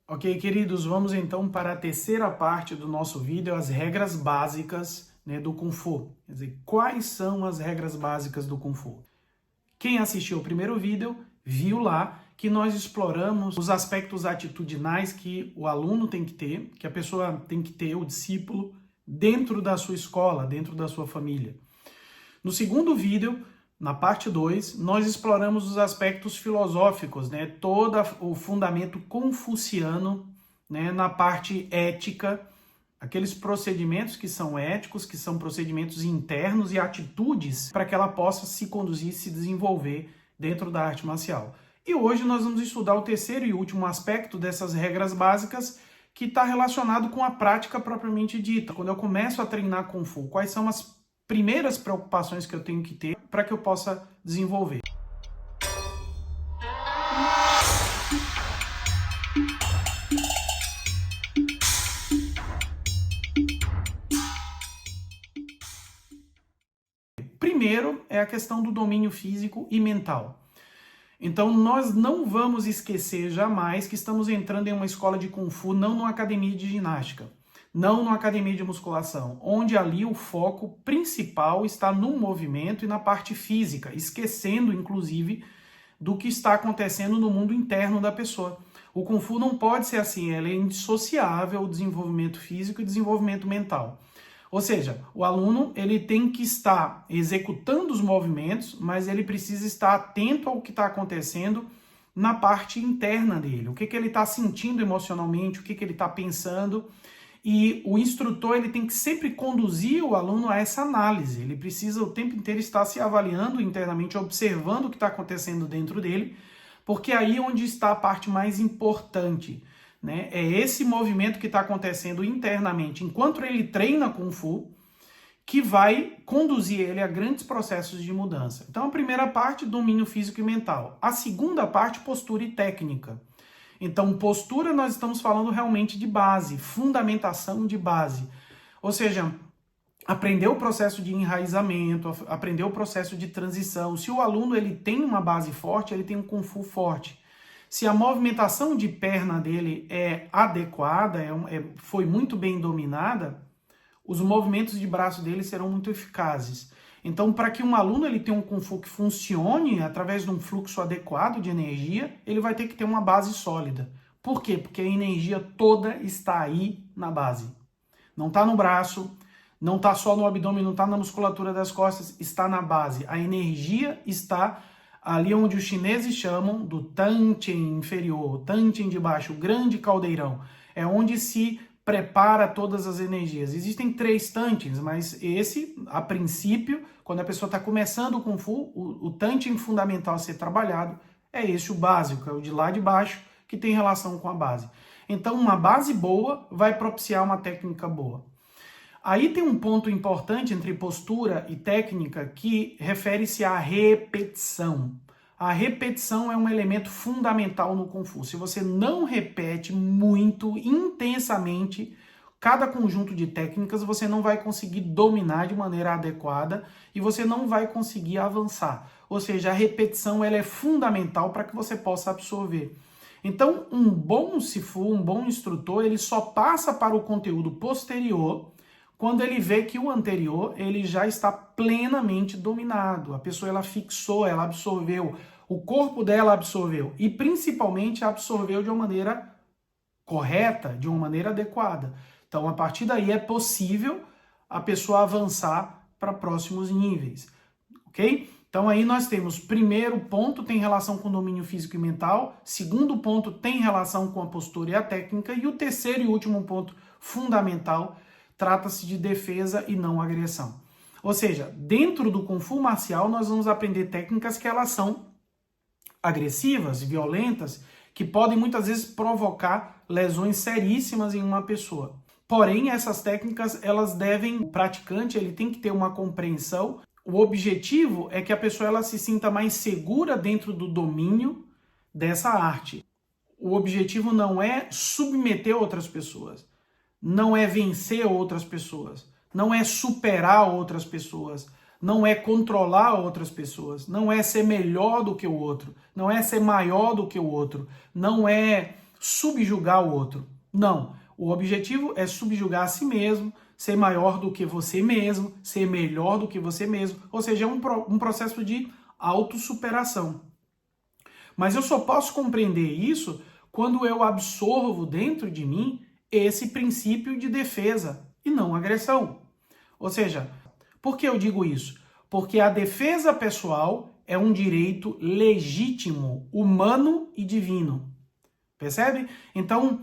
Ok, queridos, vamos então para a terceira parte do nosso vídeo, as regras básicas, do Kung Fu. Quer dizer, quais são as regras básicas do Kung Fu? Quem assistiu o primeiro vídeo viu lá que nós exploramos os aspectos atitudinais que o aluno tem que ter, que a pessoa tem que ter, o discípulo, dentro da sua escola, dentro da sua família. No segundo vídeo, na parte 2, nós exploramos os aspectos filosóficos, todo o fundamento confuciano, na parte ética, aqueles procedimentos que são éticos, que são procedimentos internos e atitudes para que ela possa se conduzir e se desenvolver dentro da arte marcial. E hoje nós vamos estudar o terceiro e último aspecto dessas regras básicas, que está relacionado com a prática propriamente dita. Quando eu começo a treinar Kung Fu, quais são as primeiras preocupações que eu tenho que ter para que eu possa desenvolver? Primeiro é a questão do domínio físico e mental. Então nós não vamos esquecer jamais que estamos entrando em uma escola de Kung Fu, não numa academia de ginástica, não numa academia de musculação, onde ali o foco principal está no movimento e na parte física, esquecendo inclusive do que está acontecendo no mundo interno da pessoa. O Kung Fu não pode ser assim, ele é indissociável o desenvolvimento físico e desenvolvimento mental. Ou seja, o aluno ele tem que estar executando os movimentos, mas ele precisa estar atento ao que está acontecendo na parte interna dele. O que ele está sentindo emocionalmente, o que ele está pensando. E o instrutor ele tem que sempre conduzir o aluno a essa análise. Ele precisa o tempo inteiro estar se avaliando internamente, observando o que está acontecendo dentro dele, porque aí é onde está a parte mais importante. É esse movimento que está acontecendo internamente, enquanto ele treina Kung Fu, que vai conduzir ele a grandes processos de mudança. Então, a primeira parte, domínio físico e mental. A segunda parte, postura e técnica. Então, postura, nós estamos falando realmente de base, fundamentação de base. Ou seja, aprender o processo de enraizamento, aprender o processo de transição. Se o aluno ele tem uma base forte, ele tem um Kung Fu forte. Se a movimentação de perna dele é adequada, foi muito bem dominada, os movimentos de braço dele serão muito eficazes. Então, para que um aluno ele tenha um Kung Fu que funcione através de um fluxo adequado de energia, ele vai ter que ter uma base sólida. Por quê? Porque a energia toda está aí na base. Não está no braço, não está só no abdômen, não está na musculatura das costas, está na base. A energia está ali onde os chineses chamam do Tanchen inferior, Tanchen de baixo, o grande caldeirão. É onde se prepara todas as energias. Existem 3 Tanchens, mas esse, a princípio, quando a pessoa está começando o Kung Fu, o Tanchen fundamental a ser trabalhado é esse, o básico, é o de lá de baixo, que tem relação com a base. Então, uma base boa vai propiciar uma técnica boa. Aí tem um ponto importante entre postura e técnica que refere-se à repetição. A repetição é um elemento fundamental no Kung Fu. Se você não repete muito, intensamente, cada conjunto de técnicas, você não vai conseguir dominar de maneira adequada e você não vai conseguir avançar. Ou seja, a repetição ela é fundamental para que você possa absorver. Então, um bom Sifu, um bom instrutor, ele só passa para o conteúdo posterior quando ele vê que o anterior ele já está plenamente dominado. A pessoa ela fixou, ela absorveu, o corpo dela absorveu e principalmente absorveu de uma maneira correta, de uma maneira adequada. Então, a partir daí é possível a pessoa avançar para próximos níveis, ok? Então aí nós temos, primeiro ponto tem relação com o domínio físico e mental, segundo ponto tem relação com a postura e a técnica, e o terceiro e último ponto fundamental trata-se de defesa e não agressão. Ou seja, dentro do Kung Fu marcial nós vamos aprender técnicas que elas são agressivas, violentas, que podem muitas vezes provocar lesões seríssimas em uma pessoa. Porém, essas técnicas, o praticante ele tem que ter uma compreensão. O objetivo é que a pessoa ela se sinta mais segura dentro do domínio dessa arte. O objetivo não é submeter outras pessoas. Não é vencer outras pessoas, não é superar outras pessoas, não é controlar outras pessoas, não é ser melhor do que o outro, não é ser maior do que o outro, não é subjugar o outro. Não. O objetivo é subjugar a si mesmo, ser maior do que você mesmo, ser melhor do que você mesmo. Ou seja, é um processo de autossuperação. Mas eu só posso compreender isso quando eu absorvo dentro de mim esse princípio de defesa e não agressão. Ou seja, por que eu digo isso? Porque a defesa pessoal é um direito legítimo, humano e divino. Percebe? Então,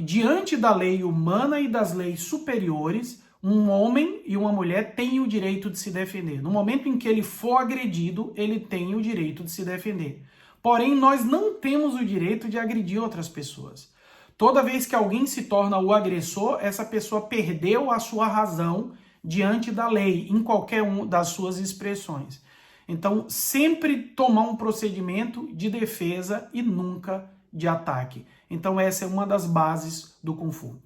diante da lei humana e das leis superiores, um homem e uma mulher têm o direito de se defender. No momento em que ele for agredido, ele tem o direito de se defender. Porém, nós não temos o direito de agredir outras pessoas. Toda vez que alguém se torna o agressor, essa pessoa perdeu a sua razão diante da lei, em qualquer uma das suas expressões. Então, sempre tomar um procedimento de defesa e nunca de ataque. Então, essa é uma das bases do Kung Fu.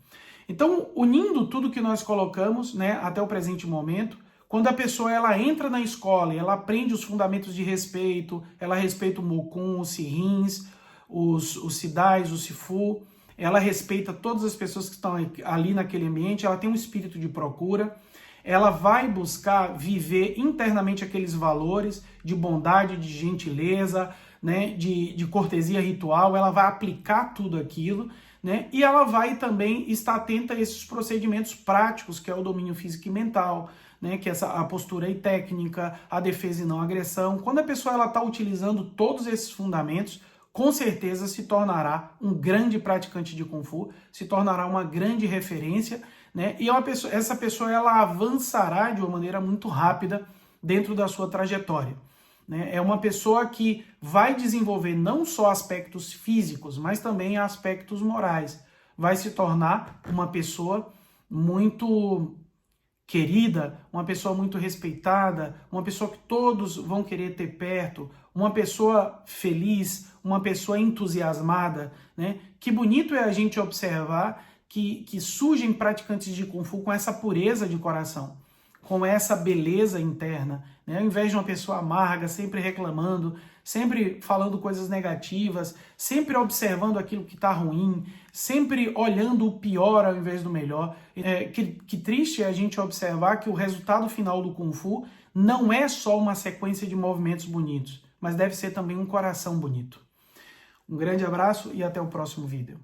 Então, unindo tudo que nós colocamos, né, até o presente momento, quando a pessoa ela entra na escola e ela aprende os fundamentos de respeito, ela respeita o Mokun, os Sirins, os Sidais, o Sifu, ela respeita todas as pessoas que estão ali naquele ambiente, ela tem um espírito de procura, ela vai buscar viver internamente aqueles valores de bondade, de gentileza, né, de cortesia ritual, ela vai aplicar tudo aquilo, né, e ela vai também estar atenta a esses procedimentos práticos, que é o domínio físico e mental, né, que é a postura e técnica, a defesa e não agressão. Quando a pessoa está utilizando todos esses fundamentos, com certeza se tornará um grande praticante de Kung Fu, se tornará uma grande referência, né, e essa pessoa ela avançará de uma maneira muito rápida dentro da sua trajetória. É uma pessoa que vai desenvolver não só aspectos físicos, mas também aspectos morais. Vai se tornar uma pessoa muito querida, uma pessoa muito respeitada, uma pessoa que todos vão querer ter perto, uma pessoa feliz, uma pessoa entusiasmada, né? Que bonito é a gente observar que surgem praticantes de Kung Fu com essa pureza de coração, com essa beleza interna, né? Ao invés de uma pessoa amarga, sempre reclamando, sempre falando coisas negativas, sempre observando aquilo que está ruim, sempre olhando o pior ao invés do melhor. Que triste é a gente observar que o resultado final do Kung Fu não é só uma sequência de movimentos bonitos, mas deve ser também um coração bonito. Um grande abraço e até o próximo vídeo.